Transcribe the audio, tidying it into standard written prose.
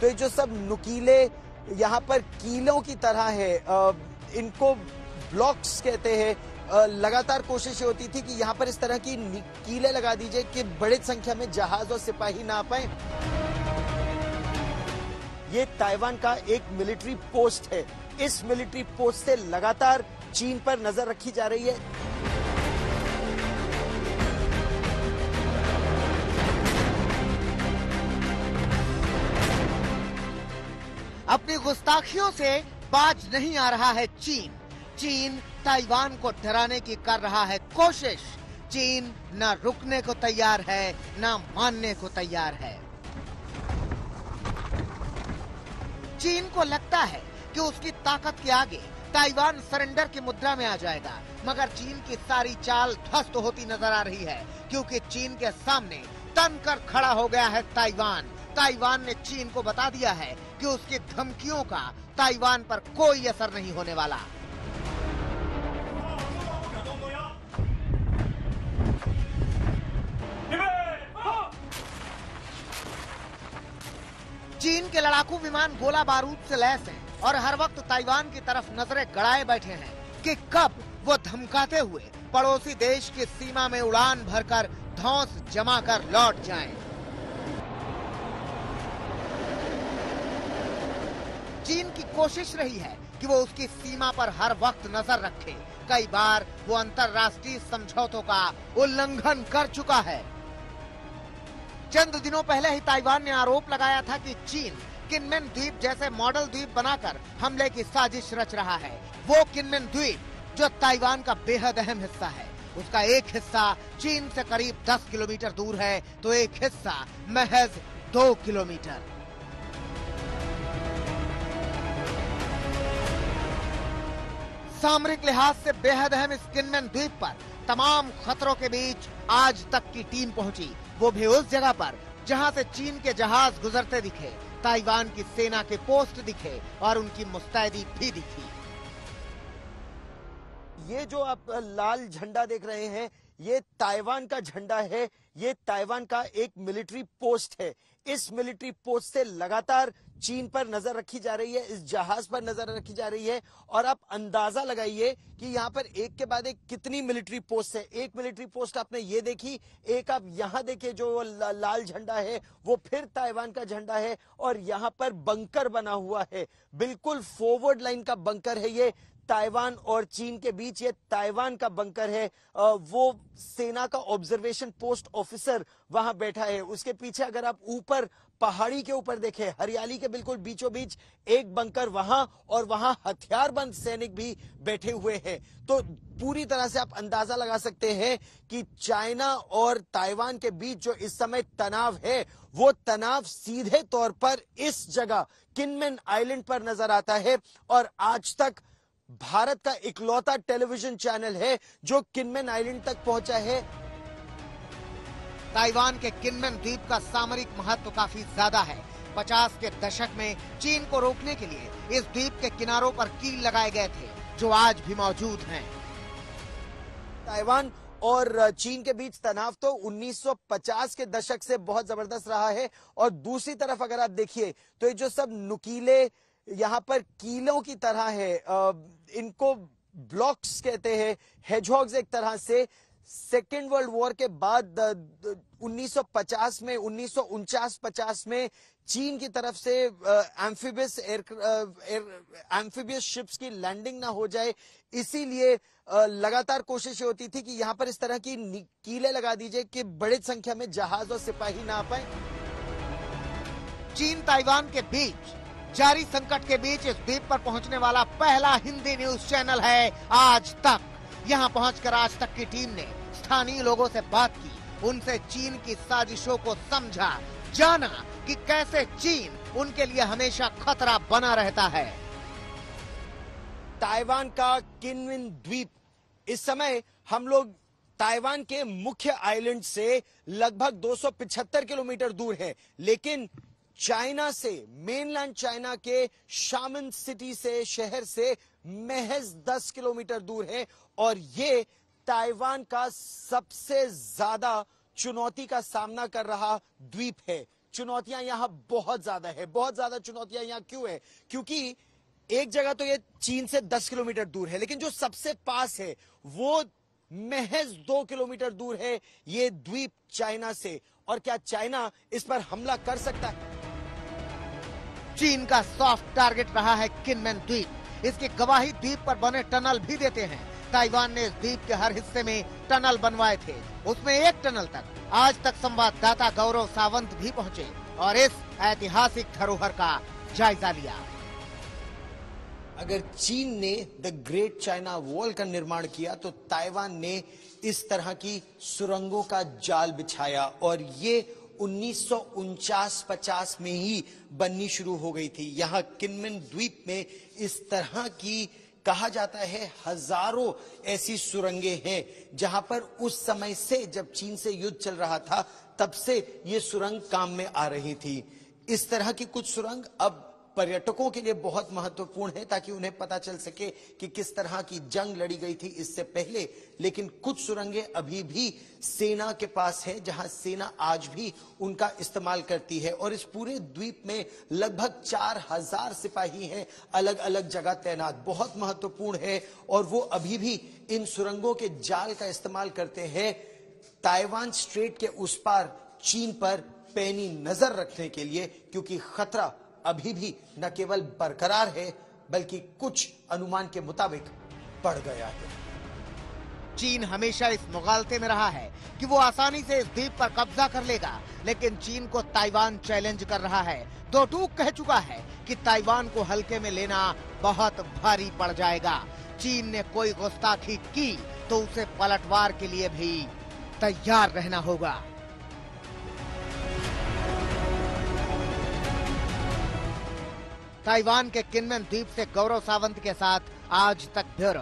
तो ये जो सब नुकीले यहाँ पर कीलों की तरह है, इनको ब्लॉक्स कहते हैं। लगातार कोशिश होती थी कि यहाँ पर इस तरह की कीलें लगा दीजिए कि बड़ी संख्या में जहाज और सिपाही ना आ पाए। ये ताइवान का एक मिलिट्री पोस्ट है। इस मिलिट्री पोस्ट से लगातार चीन पर नजर रखी जा रही है। अपनी गुस्ताखियों से बाज नहीं आ रहा है चीन। चीन ताइवान को डराने की कर रहा है कोशिश। चीन न रुकने को तैयार है, न मानने को तैयार है। चीन को लगता है कि उसकी ताकत के आगे ताइवान सरेंडर की मुद्रा में आ जाएगा, मगर चीन की सारी चाल ध्वस्त होती नजर आ रही है, क्योंकि चीन के सामने तनकर खड़ा हो गया है ताइवान। ताइवान ने चीन को बता दिया है कि उसकी धमकियों का ताइवान पर कोई असर नहीं होने वाला। चीन के लड़ाकू विमान गोला बारूद से लैस हैं और हर वक्त ताइवान की तरफ नजरें गड़ाए बैठे हैं कि कब वो धमकाते हुए पड़ोसी देश की सीमा में उड़ान भरकर धौंस जमाकर लौट जाएं। चीन की कोशिश रही है कि वो उसकी सीमा पर हर वक्त नजर रखे। कई बार वो अंतर्राष्ट्रीय समझौतों का उल्लंघन कर चुका है। चंद दिनों पहले ही ताइवान ने आरोप लगाया था कि चीन किनमेन द्वीप जैसे मॉडल द्वीप बनाकर हमले की साजिश रच रहा है। वो किनमेन द्वीप जो ताइवान का बेहद अहम हिस्सा है, उसका एक हिस्सा चीन से करीब 10 किलोमीटर दूर है, तो एक हिस्सा महज 2 किलोमीटर। सामरिक लिहाज से बेहद अहम इस किनमेन द्वीप पर तमाम खतरों के बीच आज तक की टीम पहुंची, वो भी उस जगह पर जहां से चीन के जहाज गुजरते दिखे, ताइवान की सेना के पोस्ट दिखे और उनकी मुस्तैदी भी दिखी। ये जो आप लाल झंडा देख रहे हैं, ये ताइवान का झंडा है। ये ताइवान का एक मिलिट्री पोस्ट है। इस मिलिट्री पोस्ट से लगातार चीन पर नजर रखी जा रही है, इस जहाज पर नजर रखी जा रही है। और आप अंदाजा लगाइए कि यहाँ पर एक के बाद एक कितनी मिलिट्री पोस्ट है। एक मिलिट्री पोस्ट आपने ये देखी, एक आप यहाँ देखिए जो लाल झंडा है वो फिर ताइवान का झंडा है, और यहाँ पर बंकर बना हुआ है, बिल्कुल फॉरवर्ड लाइन का बंकर है। ये ताइवान और चीन के बीच ये ताइवान का बंकर है। वो सेना का ऑब्जर्वेशन पोस्ट ऑफिसर वहां बैठा है। उसके पीछे अगर आप ऊपर पहाड़ी के ऊपर देखें, हरियाली के बिल्कुल बीचों बीच एक बंकर वहां, और वहां हथियारबंद सैनिक भी बैठे हुए हैं। तो पूरी तरह से आप अंदाजा लगा सकते हैं कि चाइना और ताइवान के बीच जो इस समय तनाव है, वो तनाव सीधे तौर पर इस जगह किनमेन आइलैंड पर नजर आता है। और आज तक भारत का इकलौता टेलीविजन चैनल है जो किनमेन आइलैंड तक पहुंचा है। ताइवान के किनमेन द्वीप का सामरिक महत्व काफी ज्यादा है। 50 के दशक में चीन को रोकने के लिए इस द्वीप के किनारों पर कील लगाए गए थे, जो आज भी मौजूद हैं। ताइवान और चीन के बीच तनाव तो 1950 के दशक से बहुत जबरदस्त रहा है। और दूसरी तरफ अगर आप देखिए तो ये जो सब नुकीले यहाँ पर कीलों की तरह है, इनको ब्लॉक्स कहते हैं, हेजहॉग्स एक तरह से। सेकेंड वर्ल्ड वॉर के बाद 1950 में 1949-50 में चीन की तरफ से एम्फीबियस शिप्स की लैंडिंग ना हो जाए, इसीलिए लगातार कोशिश होती थी कि यहाँ पर इस तरह की कीलें लगा दीजिए कि बड़ी संख्या में जहाज और सिपाही ना आ पाए। चीन ताइवान के बीच जारी संकट के बीच इस द्वीप पर पहुंचने वाला पहला हिंदी न्यूज चैनल है आज तक। यहां पहुंचकर आज तक की टीम ने स्थानीय लोगों से बात की, उनसे चीन की साजिशों को समझा, जाना कि कैसे चीन उनके लिए हमेशा खतरा बना रहता है। ताइवान का किनमेन द्वीप, इस समय हम लोग ताइवान के मुख्य आइलैंड से लगभग 275 किलोमीटर दूर है, लेकिन चाइना से, मेनलैंड चाइना के शामन सिटी से, शहर से महज 10 किलोमीटर दूर है। और ये ताइवान का सबसे ज्यादा चुनौती का सामना कर रहा द्वीप है। चुनौतियां यहां बहुत ज्यादा है। बहुत ज्यादा चुनौतियां यहां क्यों है? क्योंकि एक जगह तो ये चीन से 10 किलोमीटर दूर है, लेकिन जो सबसे पास है वो महज 2 किलोमीटर दूर है, ये द्वीप चाइना से। और क्या चाइना इस पर हमला कर सकता है? चीन का सॉफ्ट टारगेट रहा है किनमेन द्वीप। इसकी गवाही द्वीप पर बने टनल भी देते हैं। ताइवान ने इस द्वीप के हर हिस्से में टनल बनवाए थे, उसमें एक टनल तक आज तक संवाददाता गौरव सावंत भी पहुंचे और इस ऐतिहासिक धरोहर का जायजा लिया। अगर चीन ने द ग्रेट चाइना वॉल का निर्माण किया तो ताइवान ने इस तरह की सुरंगों का जाल बिछाया, और ये 1949-50 में ही बननी शुरू हो गई थी। यहां किनमेन द्वीप में इस तरह की कहा जाता है हजारों ऐसी सुरंगें हैं, जहां पर उस समय से जब चीन से युद्ध चल रहा था तब से ये सुरंग काम में आ रही थी। इस तरह की कुछ सुरंग अब पर्यटकों के लिए बहुत महत्वपूर्ण है, ताकि उन्हें पता चल सके कि किस तरह की जंग लड़ी गई थी इससे पहले। लेकिन कुछ सुरंगें अभी भी सेना के पास है, जहां सेना आज भी उनका इस्तेमाल करती है। और इस पूरे द्वीप में लगभग 4000 सिपाही हैं, अलग अलग जगह तैनात। बहुत महत्वपूर्ण है, और वो अभी भी इन सुरंगों के जाल का इस्तेमाल करते हैं ताइवान स्ट्रेट के उस पार चीन पर पैनी नजर रखने के लिए, क्योंकि खतरा अभी भी न केवल बरकरार है बल्कि कुछ अनुमान के मुताबिक बढ़ गया है। चीन हमेशा इस मुगालते में रहा है कि वो आसानी से इस द्वीप पर कब्जा कर लेगा, लेकिन चीन को ताइवान चैलेंज कर रहा है। दो टूक कह चुका है कि ताइवान को हल्के में लेना बहुत भारी पड़ जाएगा। चीन ने कोई गुस्ताखी की तो उसे पलटवार के लिए भी तैयार रहना होगा। ताइवान के किनमेन द्वीप से गौरव सावंत के साथ आज तक ब्यूरो।